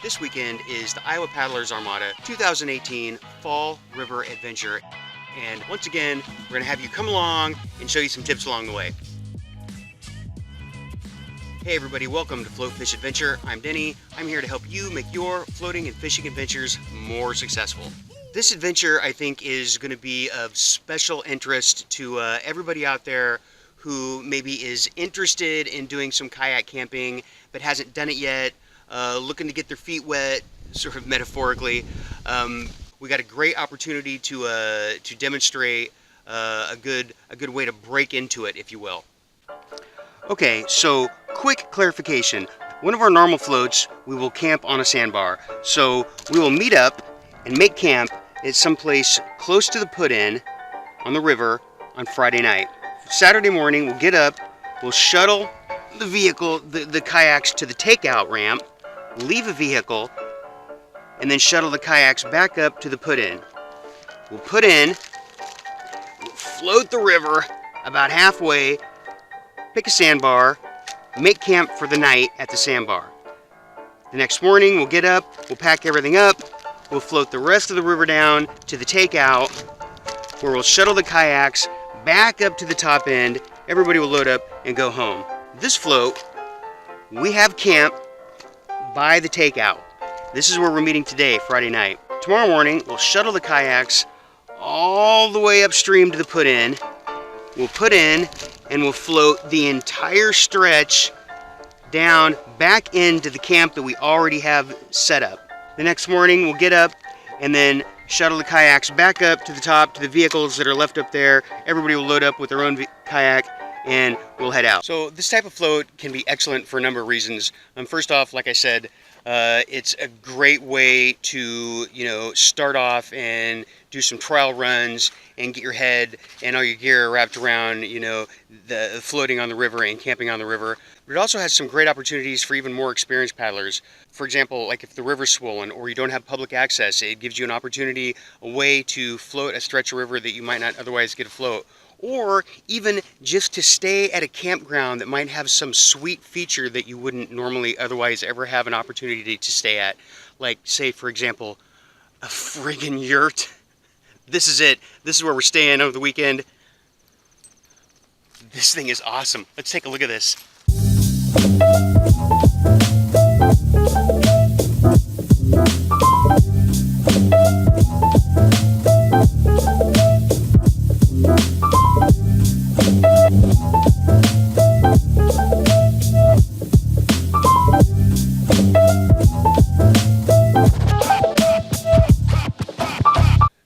This weekend is the Iowa Paddlers Armada 2018 Fall River Adventure. And once again, we're going to have you come along and show you some tips along the way. Hey everybody, welcome to Float Fish Adventure. I'm Denny. I'm here to help you make your floating and fishing adventures more successful. This adventure, I think, is going to be of special interest to everybody out there who maybe is interested in doing some kayak camping but hasn't done it yet, looking to get their feet wet, sort of metaphorically. We got a great opportunity to demonstrate a good way to break into it, if you will. Okay, so quick clarification. One of our normal floats, we will camp on a sandbar. So we will meet up and make camp at some place close to the put-in on the river on Friday night. Saturday morning, we'll get up, we'll shuttle the vehicle, the kayaks to the takeout ramp, leave a vehicle, and then shuttle the kayaks back up to the put-in. We'll put in, we'll float the river about halfway, pick a sandbar, make camp for the night at the sandbar. The next morning, we'll get up, we'll pack everything up, we'll float the rest of the river down to the takeout, where we'll shuttle the kayaks back up to the top end. Everybody will load up and go home. This float, we have camp by the takeout. This is where we're meeting today, Friday night. Tomorrow morning, we'll shuttle the kayaks all the way upstream to the put-in. We'll put in and we'll float the entire stretch down back into the camp that we already have set up. The next morning, we'll get up and then shuttle the kayaks back up to the top to the vehicles that are left up there. Everybody will load up with their own kayak and we'll head out. So this type of float can be excellent for a number of reasons. First off, like I said, it's a great way to, start off and do some trial runs and get your head and all your gear wrapped around, the floating on the river and camping on the river. But it also has some great opportunities for even more experienced paddlers. For example, like if the river's swollen or you don't have public access, it gives you an opportunity, a way to float a stretch of river that you might not otherwise get to float. Or even just to stay at a campground that might have some sweet feature that you wouldn't normally otherwise ever have an opportunity to stay at. Like, say, for example, a friggin' yurt. This is it. This is where we're staying over the weekend. This thing is awesome. Let's take a look at this.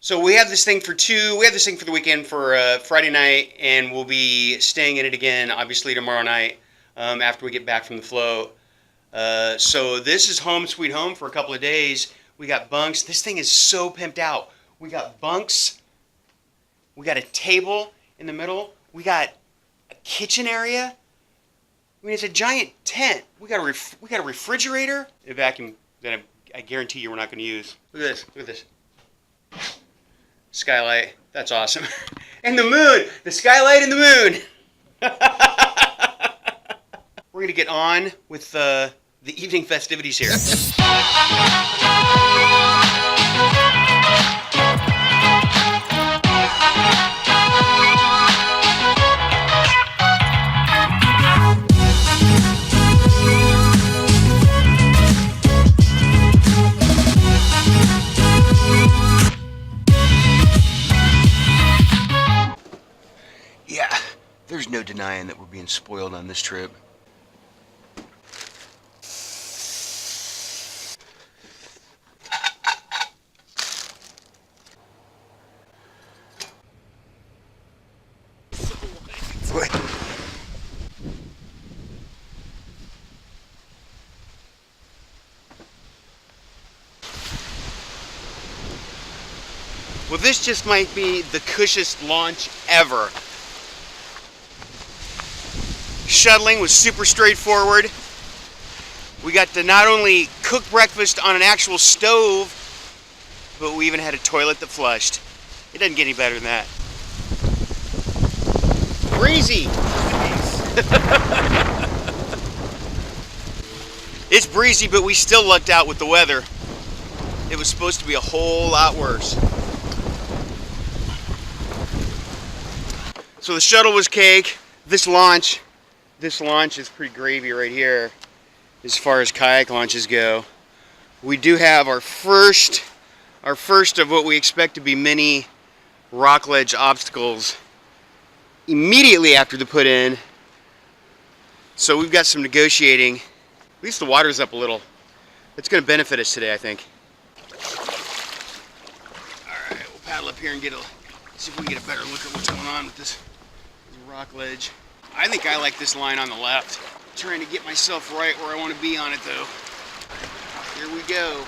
So we have this thing for the weekend for Friday night, and we'll be staying in it again, obviously, tomorrow night after we get back from the float. So this is home sweet home for a couple of days. We got bunks. This thing is so pimped out. We got bunks. We got a table in the middle. We got a kitchen area. I mean, it's a giant tent. We got a refrigerator, a vacuum that I guarantee you we're not going to use. Look at this. Look at this. Skylight. That's awesome. And the moon. The skylight and the moon. We're going to get on with the evening festivities here. Yeah, there's no denying that we're being spoiled on this trip. Well, this just might be the cushest launch ever. Shuttling was super straightforward. We got to not only cook breakfast on an actual stove, but we even had a toilet that flushed. It doesn't get any better than that. Breezy! It's breezy, but we still lucked out with the weather. It was supposed to be a whole lot worse. So the shuttle was cake. This launch is pretty gravy right here as far as kayak launches go. We do have our first of what we expect to be many rock ledge obstacles immediately after the put in. So we've got some negotiating. At least the water's up a little. It's going to benefit us today, I think. Alright, we'll paddle up here and see if we can get a better look at what's going on with this rock ledge. I think I like this line on the left. I'm trying to get myself right where I want to be on it though. Here we go.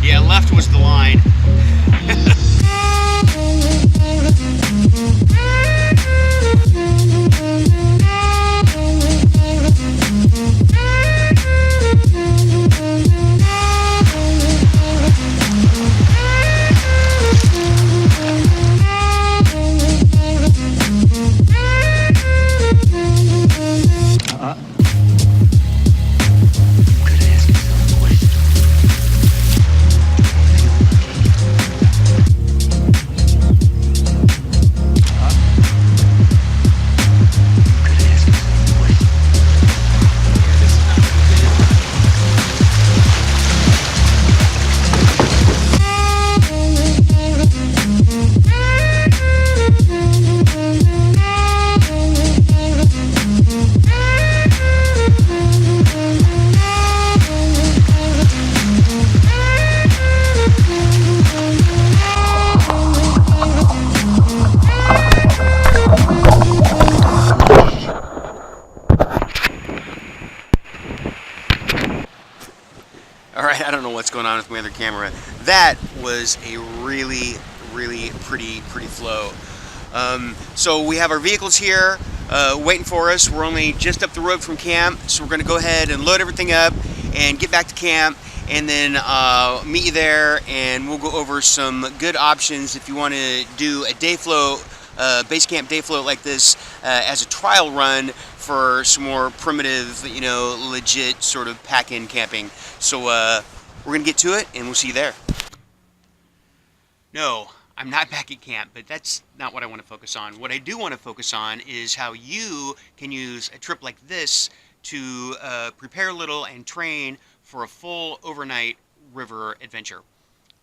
Yeah, left was the line. Alright, I don't know what's going on with my other camera. That was a really pretty flow. So we have our vehicles here waiting for us. We're only just up the road from camp, so we're going to go ahead and load everything up and get back to camp, and then meet you there, and we'll go over some good options if you want to do a day float, base camp day float like this as a trial run for some more primitive, you know, legit sort of pack-in camping. So we're gonna get to it, and we'll see you there. No, I'm not back at camp, but that's not what I want to focus on. What I do want to focus on is how you can use a trip like this to prepare a little and train for a full overnight river adventure.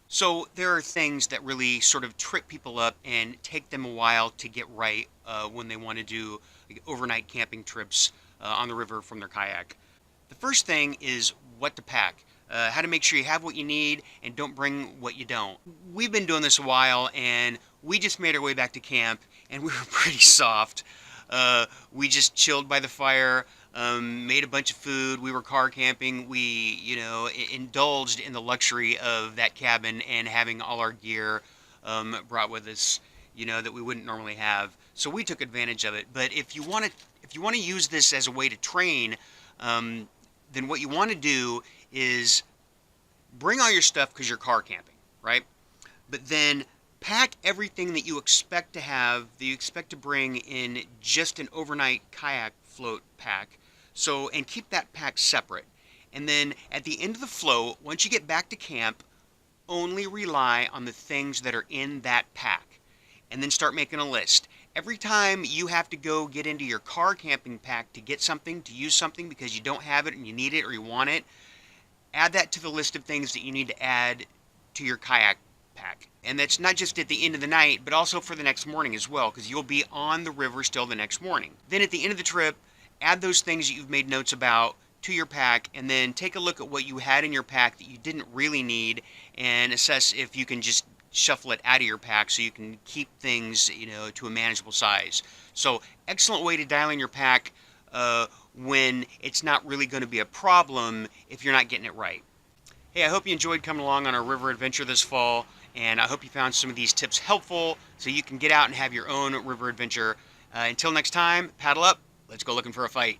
So there are things that really sort of trip people up and take them a while to get right when they want to do like overnight camping trips on the river from their kayak. The first thing is what to pack. How to make sure you have what you need and don't bring what you don't. We've been doing this a while, and we just made our way back to camp, and we were pretty soft. We just chilled by the fire, made a bunch of food. We were car camping. We, you know, indulged in the luxury of that cabin and having all our gear brought with us, you know, that we wouldn't normally have. So we took advantage of it. But if you want to use this as a way to train, then what you want to do is bring all your stuff because you're car camping, right? But then pack everything that you expect to have, that you expect to bring in just an overnight kayak float pack. So, and keep that pack separate. And then at the end of the float, once you get back to camp, only rely on the things that are in that pack. And then start making a list. Every time you have to go get into your car camping pack to get something, to use something because you don't have it and you need it or you want it, add that to the list of things that you need to add to your kayak pack. And that's not just at the end of the night, but also for the next morning as well, because you'll be on the river still the next morning. Then at the end of the trip, add those things that you've made notes about to your pack, and then take a look at what you had in your pack that you didn't really need and assess if you can just shuffle it out of your pack so you can keep things, you know, to a manageable size. So excellent way to dial in your pack when it's not really going to be a problem if you're not getting it right. Hey, I hope you enjoyed coming along on our river adventure this fall, and I hope you found some of these tips helpful so you can get out and have your own river adventure. Until next time, paddle up, let's go looking for a fight.